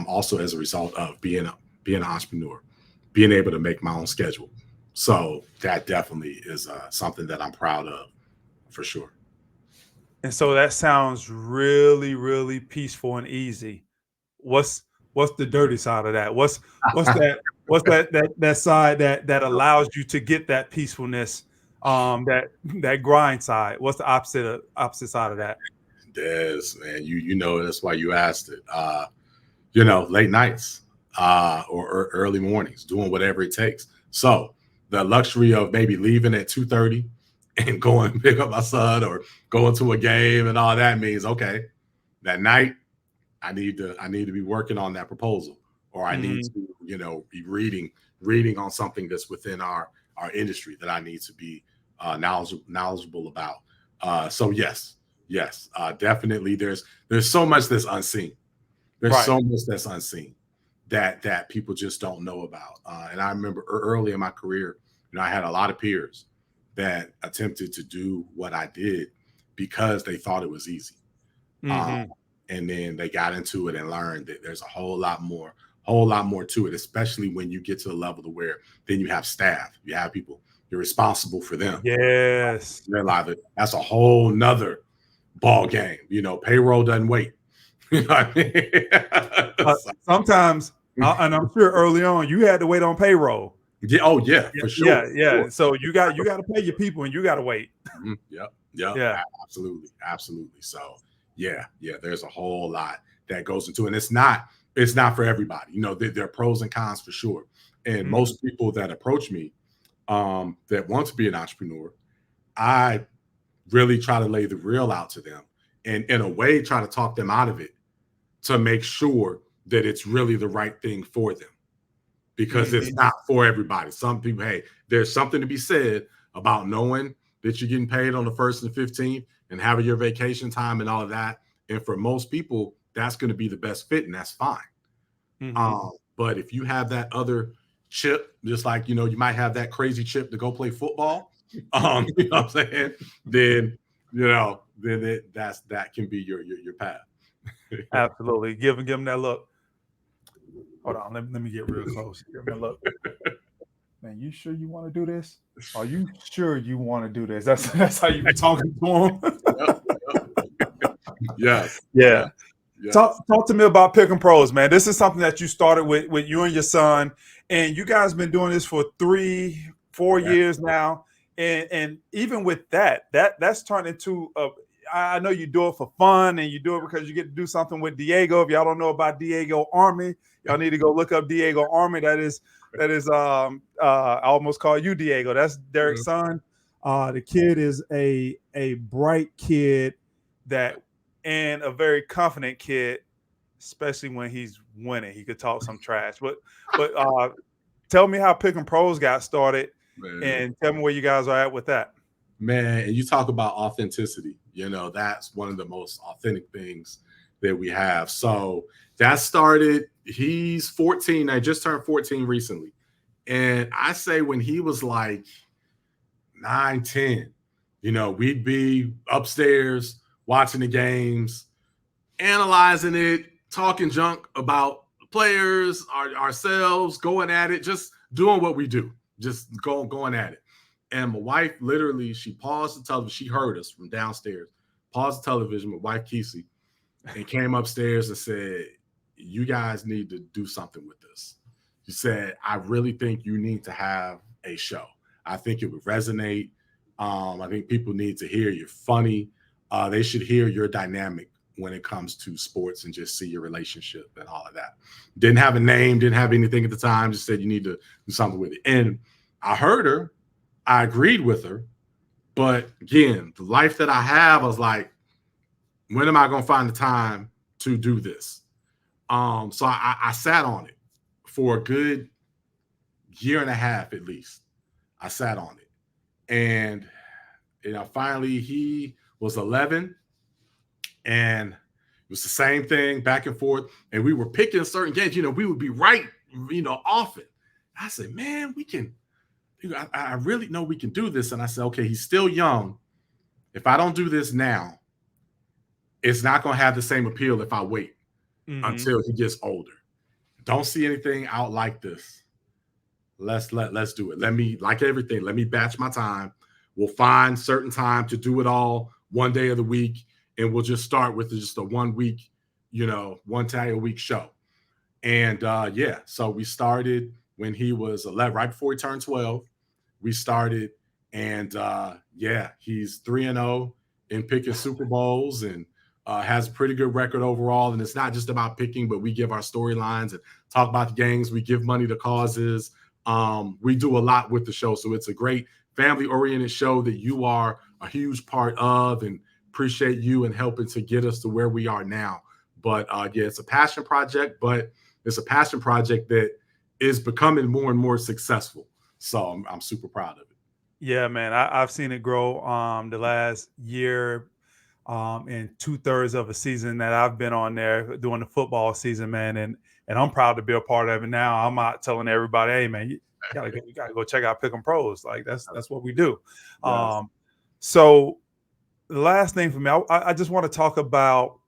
Also as a result of being an entrepreneur, being able to make my own schedule. So that definitely is something that I'm proud of, for sure. And so that sounds really, really peaceful and easy. What's what's the dirty side of that? What's that side that allows you to get that peacefulness, that grind side? What's the opposite side of that? Des, man, you know that's why you asked it. Late nights or early mornings, doing whatever it takes. So the luxury of maybe leaving at 2:30 and going pick up my son or going to a game and all that means, okay, that night I need to be working on that proposal, or I need Mhm. to, be reading on something that's within our industry that I need to be knowledgeable about. So yes, definitely. There's so much that's unseen. There's Right. so much that's unseen that people just don't know about. And I remember early in my career, I had a lot of peers that attempted to do what I did because they thought it was easy. Um, Mhm. and then they got into it and learned that there's a whole lot more to it, especially when you get to the level to where then you have staff, you have people, you're responsible for them. Yes. Realize it. That's a whole nother ball game. Payroll doesn't wait. You know what I mean? So, Sometimes, and I'm sure early on you had to wait on payroll. yeah, oh yeah, Yeah, for sure. yeah, yeah. For So you got to pay your people, and you got to wait. sure. Yep, yep, Yeah. absolutely, absolutely. So yeah, there's a whole lot that goes into it. And it's not for everybody. There are pros and cons for sure. And Mhm. most people that approach me that want to be an entrepreneur, I really try to lay the real out to them and in a way try to talk them out of it to make sure that it's really the right thing for them, because it's Mhm. not for everybody. Some people, hey, there's something to be said about knowing that you're getting paid on the 1st and 15th and having your vacation time and all of that. And for most people, that's going to be the best fit, and that's fine. Mhm. But if you have that other chip, just like you might have that crazy chip to go play football, you know what I'm saying? Then that can be your path. Absolutely. Give them that look. Hold on. Let me get real close. Give them a look. Man, you sure you want to do this? Are you sure you want to do this? That's how you be talking to them. Yep, yes, Yeah. yes, yes. Talk to me about Pick and Pros, man. This is something that you started with you and your son, and you guys been doing this for 3-4 years now. And even with that's turned into a. I know you do it for fun, and you do it because you get to do something with Diego. If y'all don't know about Diego Army, y'all need to go look up Diego Army. I almost call you Diego. That's Derek's son. The kid is a bright kid that and a very confident kid, especially when he's winning. He could talk some trash, but tell me how Pick and Pros got started, Man. and tell me where you guys are at with that. Man, and you talk about authenticity. That's one of the most authentic things that we have. So that started, he's 14. I just turned 14 recently. And I say when he was like 9, 10, we'd be upstairs watching the games, analyzing it, talking junk about players, ourselves, going at it, just doing what we do, just going at it. And my wife literally, she paused the television. She heard us from downstairs, paused the television, my wife Kesey, and came upstairs and said, you guys need to do something with this. She said, I really think you need to have a show. I think it would resonate. I think people need to hear you're funny. They should hear your dynamic when it comes to sports and just see your relationship and all of that. Didn't have a name, didn't have anything at the time, just said you need to do something with it. And I heard her, I agreed with her, but again, the life that I have, I was like, when am I going to find the time to do this? So I sat on it for a good year and a half, at least. I sat on it. And, finally he was 11, and it was the same thing back and forth. And we were picking certain games, we would be right, often. I said, man, we can, I really know we can do this. And I said, okay, he's still young. If I don't do this now, it's not going to have the same appeal if I wait until he gets older. Don't see anything out like this. Let's do it. Let me, like everything, let me batch my time. We'll find certain time to do it all one day of the week. And we'll just start with just a 1 week, one day a week show. And so we started when he was 11, right before he turned 12. We started, and he's 3-0 in picking Super Bowls, and has a pretty good record overall. And it's not just about picking, but we give our storylines and talk about the games. We give money to causes. We do a lot with the show. So it's a great family-oriented show that you are a huge part of, and appreciate you and helping to get us to where we are now. But it's a passion project, but it's a passion project that is becoming more and more successful. So I'm super proud of it. Yeah, man, I've seen it grow the last year, in 2/3 of a season that I've been on there doing the football season, man, and I'm proud to be a part of it now. I'm out telling everybody, hey, man, you gotta go check out Pick 'em Pros. Like that's what we do. Yes. So the last thing for me, I just want to talk about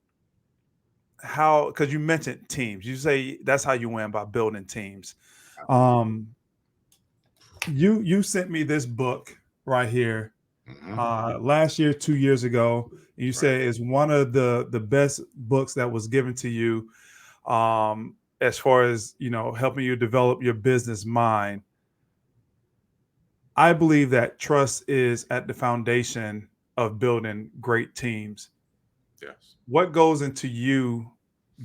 how, because you mentioned teams. You say that's how you win, by building teams. You sent me this book right here last year, 2 years ago. You said it's one of the best books that was given to you, as far as helping you develop your business mind. I believe that trust is at the foundation of building great teams. Yes. What goes into you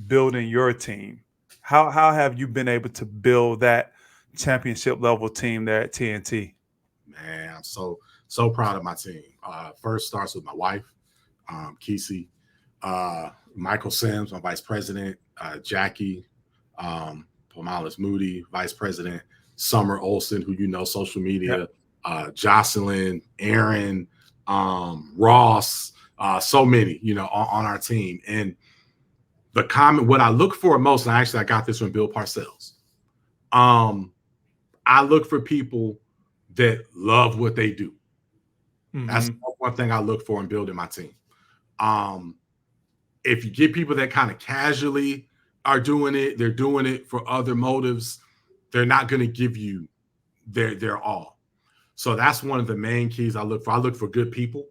building your team? How have you been able to build that championship level team there at TNT? Man, I'm so proud of my team. First starts with my wife, Kesey, Michael Sims, my vice president, Jackie, Pomalis Moody, vice president, Summer Olson, who social media, Jocelyn, Aaron, Ross, so many, on our team. And the comment, what I look for most, and I got this from Bill Parcells. I look for people that love what they do. That's one thing I look for in building my team. If you get people that kind of casually are doing it, they're doing it for other motives, they're not going to give you their all. So that's one of the main keys I look for. I look for good people,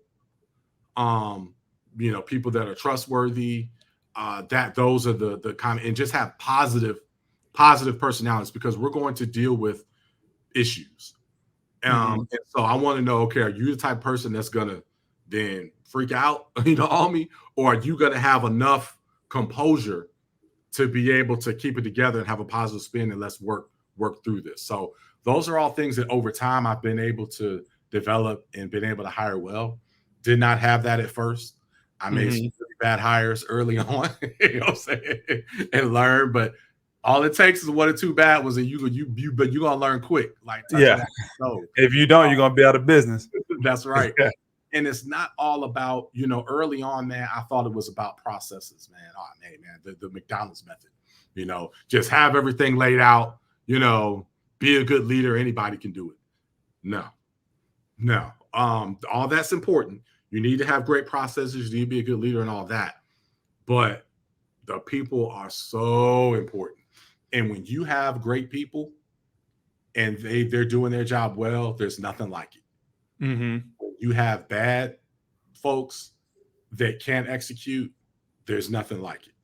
people that are trustworthy, that those are the kind of, and just have positive personalities, because we're going to deal with issues. And so I want to know, okay, are you the type of person that's going to then freak out, on me, or are you going to have enough composure to be able to keep it together and have a positive spin, and let's work through this. So those are all things that over time I've been able to develop and been able to hire well. Did not have that at first. I made some really bad hires early on, and learn, but All it takes is 1 or 2 bad ones, and but you gonna learn quick, like touching Yeah. that stove. If you don't, you're gonna be out of business. That's right. Yeah. And it's not all about, early on, man, I thought it was about processes, man. Oh, man, the McDonald's method, just have everything laid out, be a good leader. Anybody can do it. No. All that's important. You need to have great processes. You need to be a good leader and all that. But the people are so important. And when you have great people and they're doing their job well, there's nothing like it. Mm-hmm. When you have bad folks that can't execute, there's nothing like it.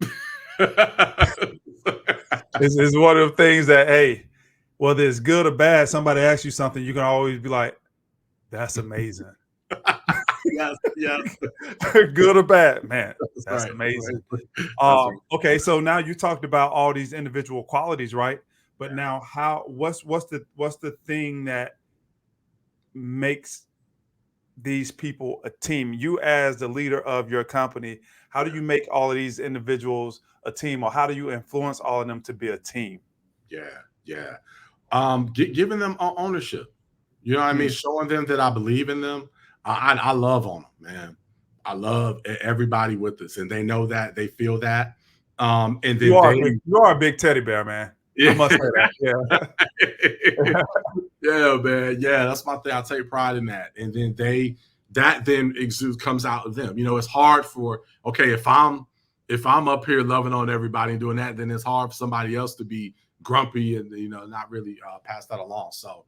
It's one of the things that, hey, whether it's good or bad, somebody asks you something, you can always be like, that's amazing. Yes. Good or bad, man, that's right. amazing. Right. Okay, so now you talked about all these individual qualities, right? But Yeah. now what's the thing that makes these people a team? You as the leader of your company, how do you make all of these individuals a team, or how do you influence all of them to be a team? Yeah. Giving them ownership. You know what I mean? Showing them that I believe in them. I love on them, man. I love everybody with us, and they know that, they feel that. And then you are a big teddy bear, man. Yeah. I must say that. Yeah. Yeah, man. Yeah, that's my thing. I take pride in that. And then that then comes out of them. It's hard for, okay, if I'm up here loving on everybody and doing that, then it's hard for somebody else to be grumpy and not really pass that along. So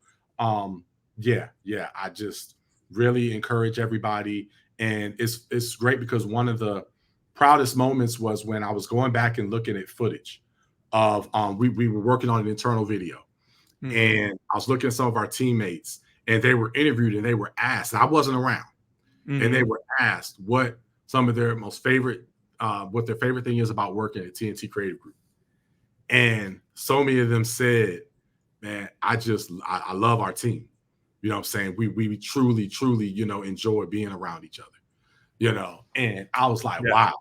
yeah, I just really encourage everybody. And it's great because one of the proudest moments was when I was going back and looking at footage of we were working on an internal video. Mm-hmm. And I was looking at some of our teammates, and they were interviewed, and they were asked, and I wasn't around, mm-hmm. and they were asked what some of their most favorite, what their favorite thing is about working at TNT Creative Group. And so many of them said, man, I love our team. You know what I'm saying? We truly, enjoy being around each other, and I was like, wow,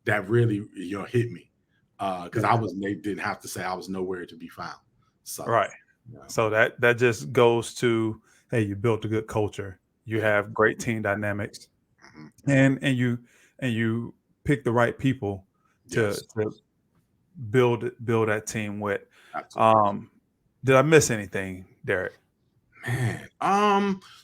that really, hit me. Because they didn't have to say I was nowhere to be found. So, right. So that just goes to, hey, you built a good culture. You have great team dynamics, mm-hmm. and you pick the right people to build that team with. Absolutely. Did I miss anything, Derek? Man,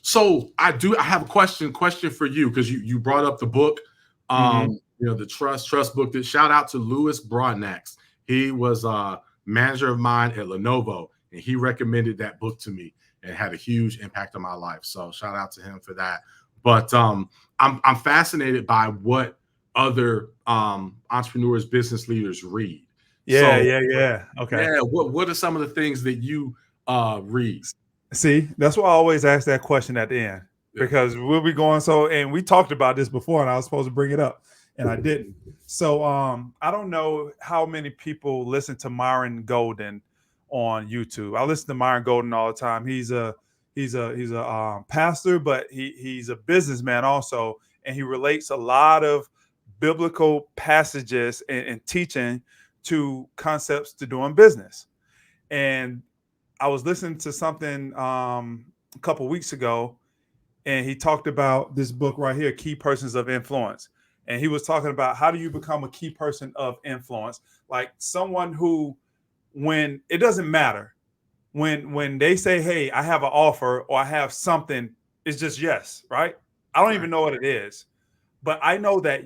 so I have a question for you, because you brought up the book, the trust book. That shout out to Louis Broadnax. He was a manager of mine at Lenovo, and he recommended that book to me, and had a huge impact on my life. So shout out to him for that. But I'm fascinated by what other entrepreneurs, business leaders read. Yeah. Okay. Yeah. What are some of the things that you read? See, that's why I always ask that question at the end, because we'll be going. And we talked about this before, and I was supposed to bring it up, and I didn't. So I don't know how many people listen to Myron Golden on YouTube. I listen to Myron Golden all the time. He's a pastor, but he's a businessman also, and he relates a lot of biblical passages and teaching to concepts to doing business. And I was listening to something a couple weeks ago, and he talked about this book right here, Key Persons of Influence. And he was talking about, how do you become a key person of influence? Like someone who, when it doesn't matter, when they say, hey, I have an offer or I have something, it's just yes, right? I don't even know what it is. But I know that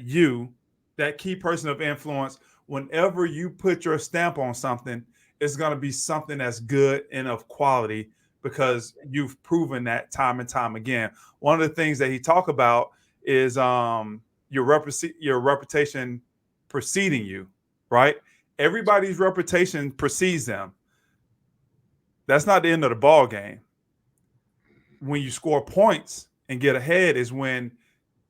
that key person of influence, whenever you put your stamp on something, it's going to be something that's good and of quality, because you've proven that time and time again. One of the things that he talked about is your reputation preceding you, right? Everybody's reputation precedes them. That's not the end of the ball game. When you score points and get ahead is when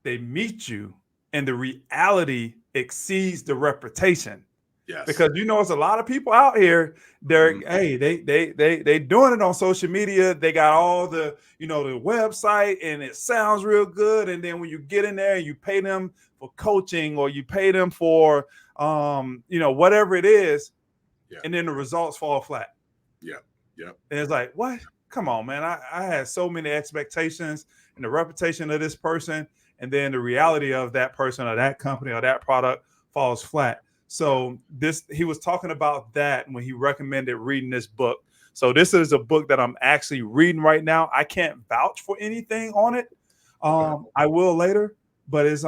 they meet you and the reality exceeds the reputation. Yes. Because it's a lot of people out here, Derek. Hey, they doing it on social media. They got all the the website, and it sounds real good. And then when you get in there and you pay them for coaching, or you pay them for whatever it is, Yeah. and then the results fall flat. Yep. Yep. And it's like, what? Come on, man. I had so many expectations and the reputation of this person, and then the reality of that person or that company or that product falls flat. So he was talking about that when he recommended reading this book. So this is a book that I'm actually reading right now. I can't vouch for anything on it. I will later, but it's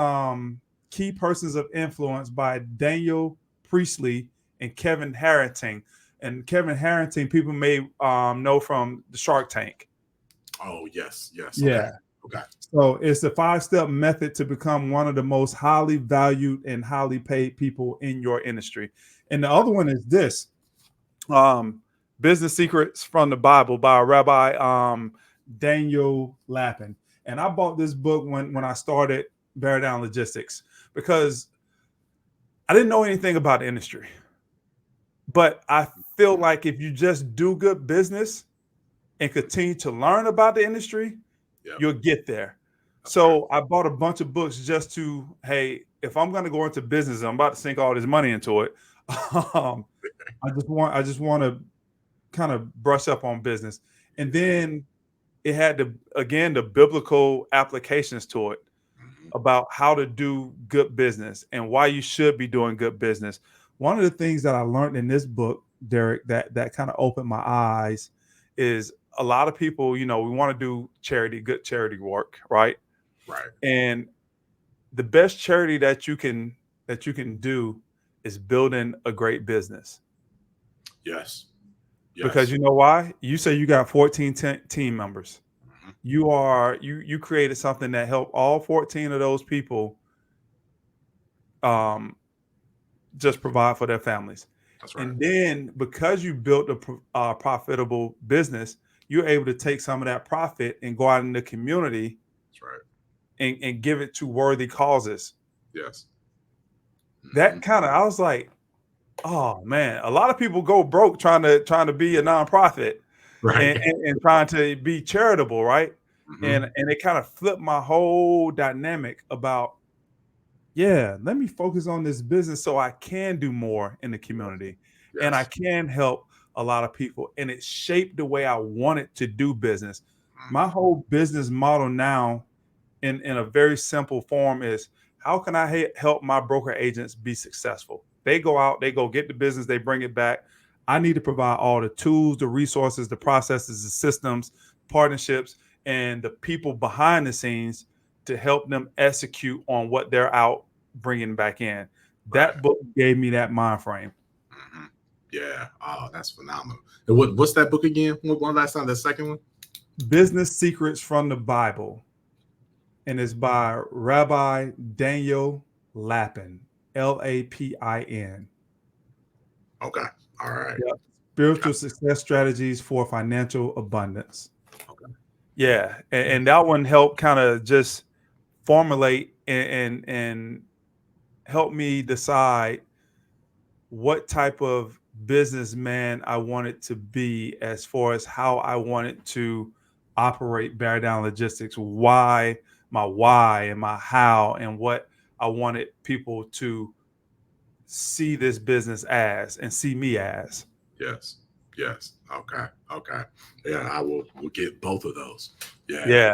Key Persons of Influence by Daniel Priestley and Kevin Harrington. And Kevin Harrington, people may know from the Shark Tank. Oh, yes. Yeah. Okay. So it's a 5-step method to become one of the most highly valued and highly paid people in your industry. And the other one is this, Business Secrets from the Bible by Rabbi Daniel Lapin. And I bought this book when I started Bear Down Logistics because I didn't know anything about the industry. But I feel like if you just do good business and continue to learn about the industry, you'll get there. So I bought a bunch of books just to, hey, if I'm going to go into business, I'm about to sink all this money into it. I just want to kind of brush up on business. And then it had the biblical applications to it about how to do good business and why you should be doing good business. One of the things that I learned in this book, Derek, that kind of opened my eyes is a lot of people, we want to do good charity work, right? Right. And the best charity that you can do is building a great business. Yes. Because you know why? You say you got 14 team members. You created something that helped all 14 of those people just provide for their families. That's right. And then because you built a profitable business, you're able to take some of that profit and go out in the community. That's right. And give it to worthy causes. Yes. That kind of, I was like, oh man, a lot of people go broke trying to be a nonprofit, right, and trying to be charitable, right? And it kind of flipped my whole dynamic about, let me focus on this business so I can do more in the community, and I can help a lot of people. And it shaped the way I wanted to do business. My whole business model now, in a very simple form, is how can I help my broker agents be successful? They go out, they go get the business, they bring it back. I need to provide all the tools, the resources, the processes, the systems, partnerships, and the people behind the scenes to help them execute on what they're out bringing back in. That book gave me that mind frame. Yeah. Oh, that's phenomenal. And what's that book again? One last time, the second one? Business Secrets from the Bible. And it's by Rabbi Daniel Lapin, Lapin. Okay. All right. Yep. Spiritual Success Strategies for Financial Abundance. Okay. Yeah. And that one helped kind of just formulate and help me decide what type of businessman I wanted to be as far as how I wanted to operate Bear Down Logistics, my why and my how, and what I wanted people to see this business as and see me as. Yes. Okay. Yeah, we'll get both of those. Yeah.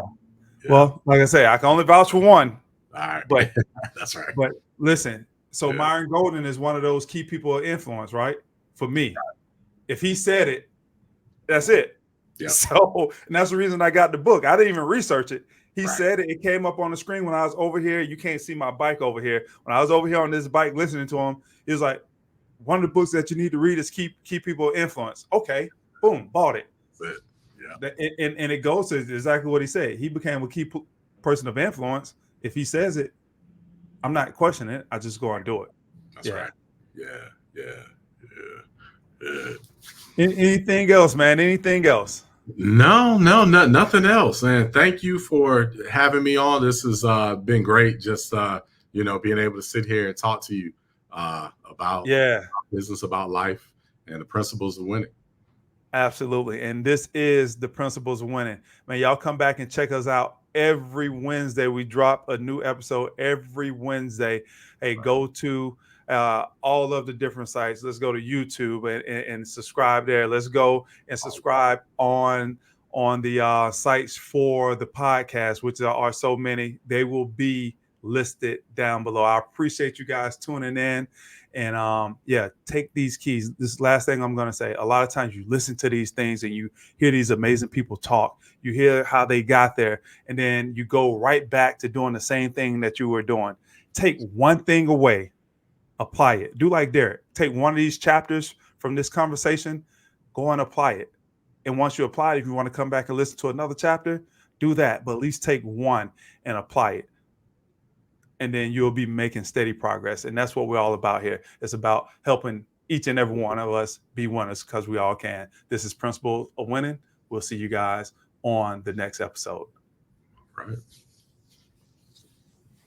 Well, like I say, I can only vouch for one. All right. But that's right. But listen, so Myron Golden is one of those key people of influence, right? For me. If he said it, that's it. Yep. So, and that's the reason I got the book. I didn't even research it. He said it. It came up on the screen when I was over here. You can't see my bike over here. When I was over here on this bike listening to him, he was like, one of the books that you need to read is Key People of Influence. Okay, boom, bought it. Yeah. And it goes to exactly what he said. He became a key person of influence. If he says it, I'm not questioning it. I just go and do it. That's right. Yeah. Anything else, man? Anything else? No, nothing else. And thank you for having me on. This has been great. Just being able to sit here and talk to you about business, about life, and the principles of winning. Absolutely. And this is the principles of winning. Man, y'all come back and check us out every Wednesday. We drop a new episode every Wednesday. Hey, go to all of the different sites. Let's go to YouTube and subscribe there. Let's go and subscribe on the sites for the podcast, which are so many. They will be listed down below. I appreciate you guys tuning in. And take these keys. This last thing I'm going to say, a lot of times you listen to these things and you hear these amazing people talk. You hear how they got there, and then you go right back to doing the same thing that you were doing. Take one thing away, apply it. Do like Derek. Take one of these chapters from this conversation, go and apply it. And once you apply it, if you want to come back and listen to another chapter, do that. But at least take one and apply it. And then you'll be making steady progress. And that's what we're all about here. It's about helping each and every one of us be winners, because we all can. This is Principles of Winning. We'll see you guys on the next episode. Right.